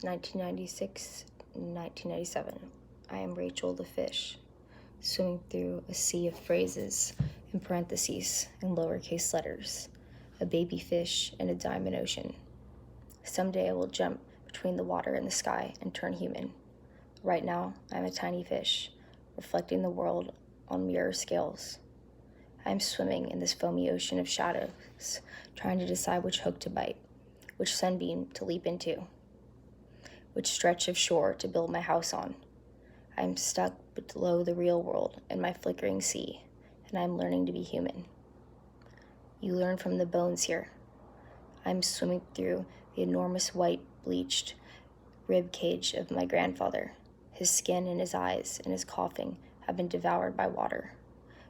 1996, 1997. I am Rachel the fish, swimming through a sea of phrases in parentheses and lowercase letters, a baby fish in a diamond ocean. Someday I will jump between the water and the sky and turn human. Right now, I am a tiny fish, reflecting the world on mirror scales. I am swimming in this foamy ocean of shadows, trying to decide which hook to bite, which sunbeam to leap into, which stretch of shore to build my house on. I am stuck below the real world in my flickering sea, and I am learning to be human. You learn from the bones here. I am swimming through the enormous white bleached rib cage of my grandfather. His skin and his eyes and his coughing have been devoured by water.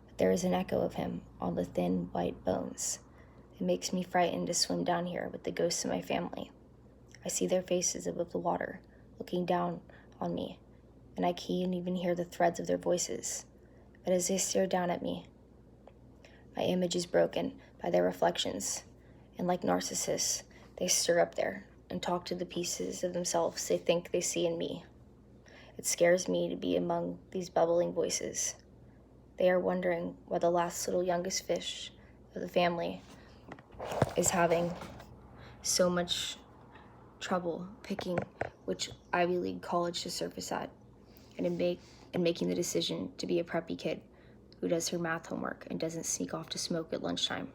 But there is an echo of him on the thin white bones. It makes me frightened to swim down here with the ghosts of my family. I see their faces above the water, looking down on me, and I can even hear the threads of their voices. But as they stare down at me, my image is broken by their reflections, and like narcissists, they stir up there and talk to the pieces of themselves they think they see in me. It scares me to be among these bubbling voices. They are wondering why the last little youngest fish of the family is having so much trouble picking which Ivy League college to surface at, and making the decision to be a preppy kid who does her math homework and doesn't sneak off to smoke at lunchtime.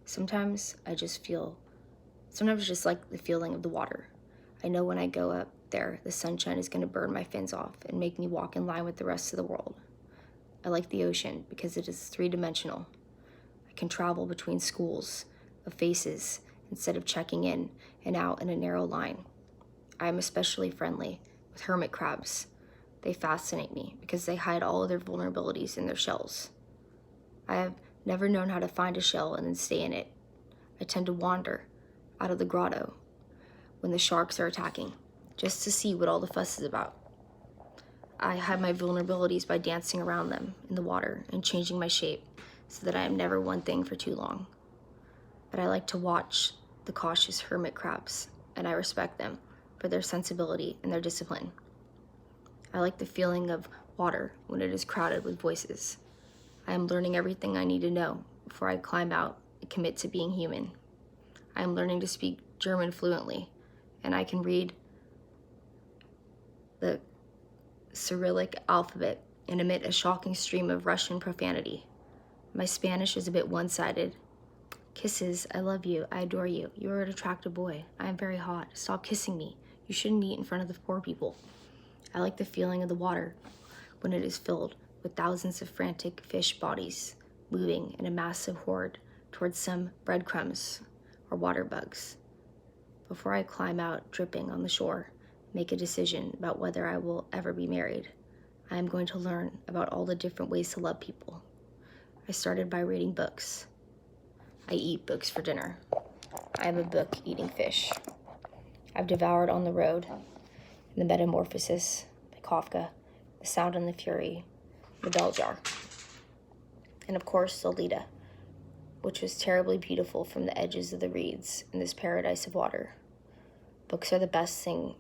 Sometimes I just like the feeling of the water. I know when I go up there, the sunshine is going to burn my fins off and make me walk in line with the rest of the world. I like the ocean because it is three-dimensional. I can travel between schools of faces instead of checking in and out in a narrow line. I am especially friendly with hermit crabs. They fascinate me because they hide all of their vulnerabilities in their shells. I have never known how to find a shell and then stay in it. I tend to wander out of the grotto when the sharks are attacking, just to see what all the fuss is about. I hide my vulnerabilities by dancing around them in the water and changing my shape so that I am never one thing for too long. But I like to watch the cautious hermit crabs, and I respect them for their sensibility and their discipline. I like the feeling of water when it is crowded with voices. I am learning everything I need to know before I climb out and commit to being human. I am learning to speak German fluently, and I can read the Cyrillic alphabet and emit a shocking stream of Russian profanity. My Spanish is a bit one-sided. Kisses, I love you, I adore you, you are an attractive boy, I am very hot, stop kissing me, you shouldn't eat in front of the poor people. I like the feeling of the water when it is filled with thousands of frantic fish bodies moving in a massive horde towards some breadcrumbs or water bugs. Before I climb out dripping on the shore, make a decision about whether I will ever be married, I am going to learn about all the different ways to love people. I started by reading books. I eat books for dinner. I am a book-eating fish. I've devoured On the Road, The Metamorphosis by Kafka, The Sound and the Fury, The Bell Jar, and of course Lolita, which was terribly beautiful from the edges of the reeds in this paradise of water. Books are the best things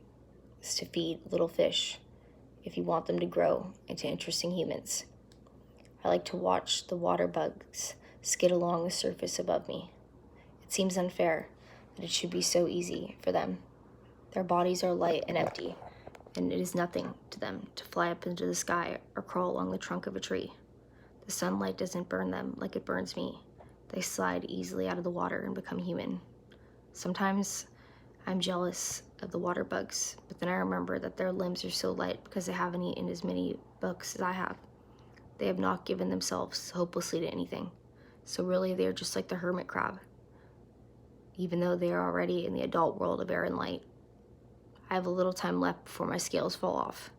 to feed little fish if you want them to grow into interesting humans. I like to watch the water bugs skid along the surface above me. It seems unfair that it should be so easy for them. Their bodies are light and empty, and it is nothing to them to fly up into the sky or crawl along the trunk of a tree. The sunlight doesn't burn them like it burns me. They slide easily out of the water and become human. Sometimes I'm jealous of the water bugs, but then I remember that their limbs are so light because they haven't eaten as many books as I have. They have not given themselves hopelessly to anything. So really, they are just like the hermit crab, even though they are already in the adult world of air and light. I have a little time left before my scales fall off,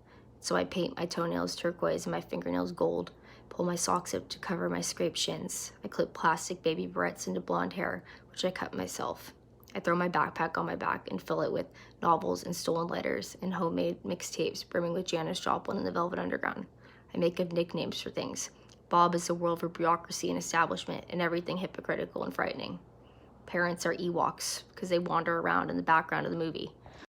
so I paint my toenails turquoise and my fingernails gold, pull my socks up to cover my scraped shins. I clip plastic baby barrettes into blonde hair, which I cut myself. I throw my backpack on my back and fill it with novels and stolen letters and homemade mixtapes brimming with Janis Joplin and the Velvet Underground. I make up nicknames for things. Bob is a world for bureaucracy and establishment and everything hypocritical and frightening. Parents are Ewoks because they wander around in the background of the movie.